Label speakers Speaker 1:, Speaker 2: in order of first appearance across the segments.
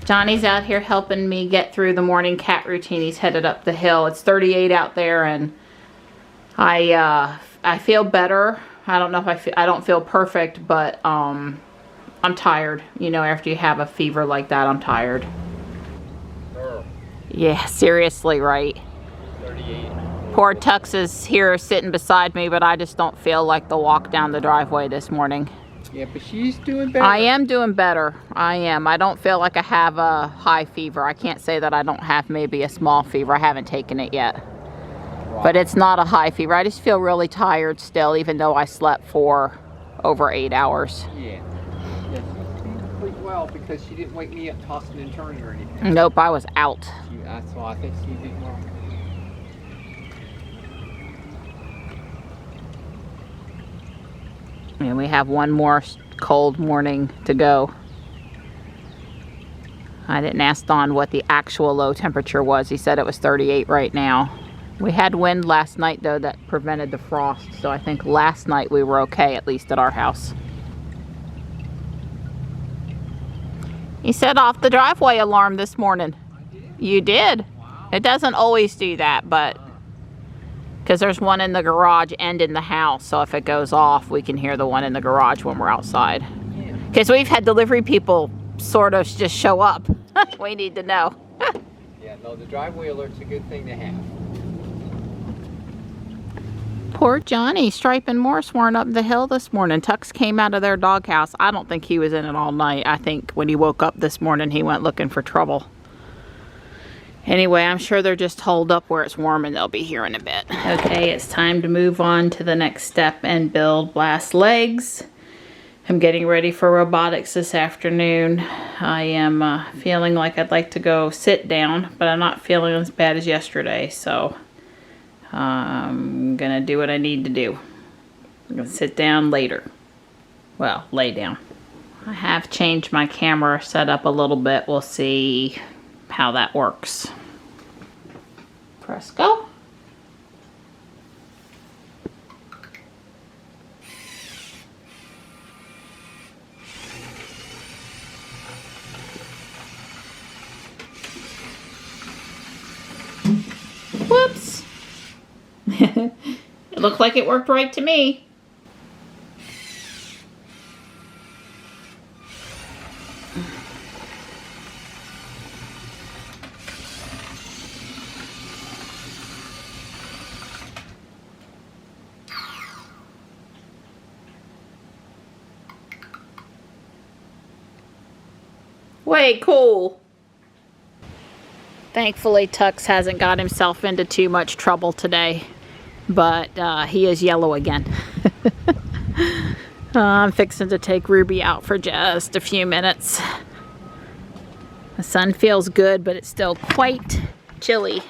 Speaker 1: Johnny's out here helping me get through the morning cat routine. He's headed up the hill. It's 38 out there, and I feel better. I don't know if I don't feel perfect, but I'm tired. You know, after you have a fever like that, I'm tired. Yeah, seriously, right?
Speaker 2: 38.
Speaker 1: Poor Tux is here sitting beside me, but I just don't feel like the walk down the driveway this morning.
Speaker 2: Yeah, but she's doing better.
Speaker 1: I am doing better. I am. I don't feel like I have a high fever. I can't say that I don't have maybe a small fever. I haven't taken it yet. Right. But it's not a high fever. I just feel really tired still, even though I slept for over 8 hours.
Speaker 2: Yeah. Yeah, she seemed pretty well because she didn't wake me up tossing and turning or anything.
Speaker 1: Nope, I was out.
Speaker 2: That's why I think she did well.
Speaker 1: And we have one more cold morning to go. I didn't ask Don what the actual low temperature was. He said it was 38 right now. We had wind last night though that prevented the frost, so I think last night we were okay, at least at our house. You set off the driveway alarm this morning.
Speaker 2: I did?
Speaker 1: You did.
Speaker 2: Wow.
Speaker 1: It doesn't always do that, but because there's one in the garage and in the house, so if it goes off, we can hear the one in the garage when we're outside. Because we've had delivery people sort of just show up. We need to know.
Speaker 2: Yeah, no, the driveway alert's a good thing to have.
Speaker 1: Poor Johnny. Stripe and Morse weren't up the hill this morning. Tux came out of their doghouse. I don't think he was in it all night. I think when he woke up this morning, he went looking for trouble. Anyway, I'm sure they're just holed up where it's warm and they'll be here in a bit. Okay, it's time to move on to the next step and build blast legs. I'm getting ready for robotics this afternoon. I am feeling like I'd like to go sit down, but I'm not feeling as bad as yesterday, so I'm gonna do what I need to do. I'm gonna sit down later. Well, lay down. I have changed my camera setup a little bit. We'll see how that works. Press go. Whoops. It looked like it worked right to me. Way cool. Thankfully, Tux hasn't got himself into too much trouble today, but he is yellow again. I'm fixing to take Ruby out for just a few minutes. The sun feels good, but it's still quite chilly.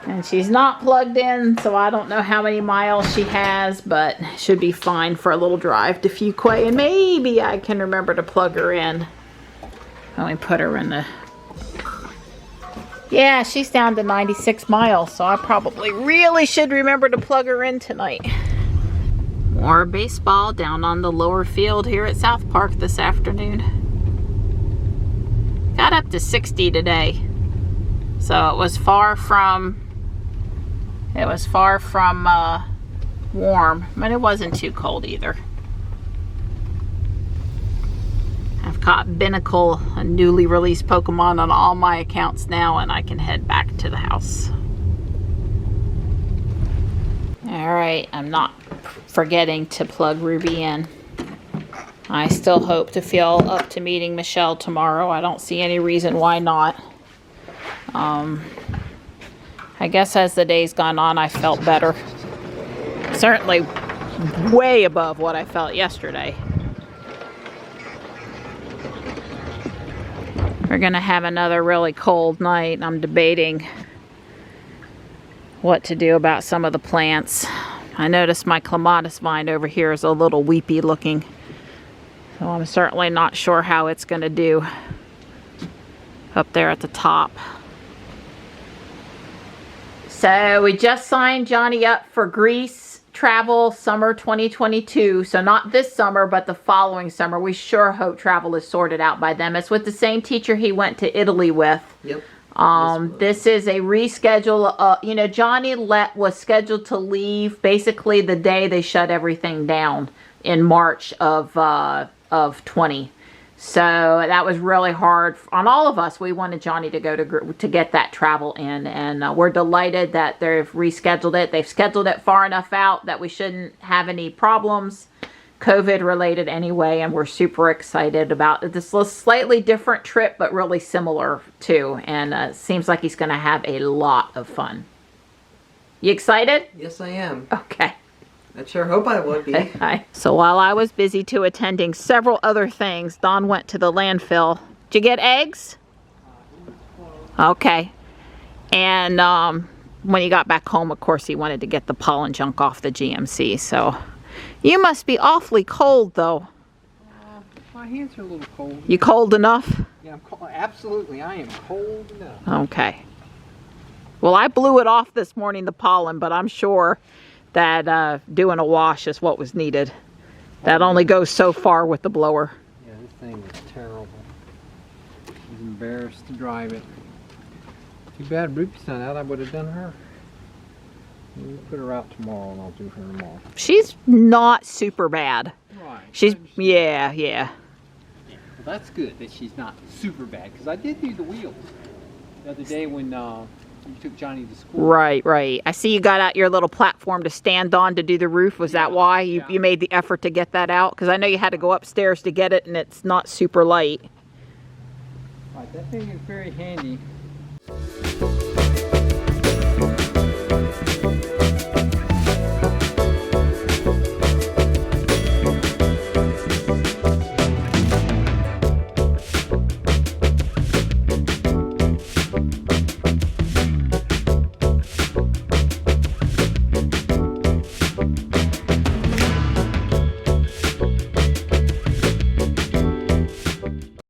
Speaker 1: And she's not plugged in, so I don't know how many miles she has, but should be fine for a little drive to Fuquay. And maybe I can remember to plug her in when we put her in the... Yeah, she's down to 96 miles, so I probably really should remember to plug her in tonight. More baseball down on the lower field here at South Park this afternoon. Got up to 60 today, so it was far from warm, but it wasn't too cold either. I've caught Binnacle, a newly released Pokemon, on all my accounts now, and I can head back to the house. Alright, I'm not forgetting to plug Ruby in. I still hope to feel up to meeting Michelle tomorrow. I don't see any reason why not. I I guess as the day's gone on, I felt better. Certainly way above what I felt yesterday. We're gonna have another really cold night, and I'm debating what to do about some of the plants. I noticed my clematis vine over here is a little weepy looking, so I'm certainly not sure how it's gonna do up there at the top. So we just signed Johnny up for Greece travel summer 2022. So not this summer, but the following summer. We sure hope travel is sorted out by them. It's with the same teacher he went to Italy with.
Speaker 2: Yep.
Speaker 1: This is a reschedule. You know, Johnny was scheduled to leave basically the day they shut everything down in March of 20. So that was really hard on all of us. We wanted Johnny to go to get that travel in, and we're delighted that they've rescheduled it. They've scheduled it far enough out that we shouldn't have any problems, COVID related anyway, and we're super excited about it. This is a slightly different trip, but really similar too, and it seems like he's going to have a lot of fun. You excited?
Speaker 2: Yes, I am.
Speaker 1: Okay.
Speaker 2: I sure hope I would be.
Speaker 1: Okay. So while I was busy too attending several other things, Don went to the landfill. Did you get eggs? Okay. And when he got back home, of course, he wanted to get the pollen junk off the GMC. So you must be awfully cold, though.
Speaker 2: My hands are a little cold.
Speaker 1: You cold enough?
Speaker 2: Yeah, I'm cold. Absolutely, I am cold enough.
Speaker 1: Okay. Well, I blew it off this morning, the pollen, but I'm sure that doing a wash is what was needed. That only goes so far with the blower.
Speaker 2: Yeah, this thing is terrible. I was embarrassed to drive it. Too bad Ruby's not out. I would have done her. We'll put her out tomorrow, and I'll do her tomorrow.
Speaker 1: She's not super bad.
Speaker 2: Right.
Speaker 1: She's, yeah.
Speaker 2: Well, that's good that she's not super bad, because I did do the wheels the other day when you took Johnny to school.
Speaker 1: Right. I see you got out your little platform to stand on to do the roof. Was that why you made the effort to get that out? Because I know you had to go upstairs to get it, and it's not super light.
Speaker 2: Right, that thing is very handy.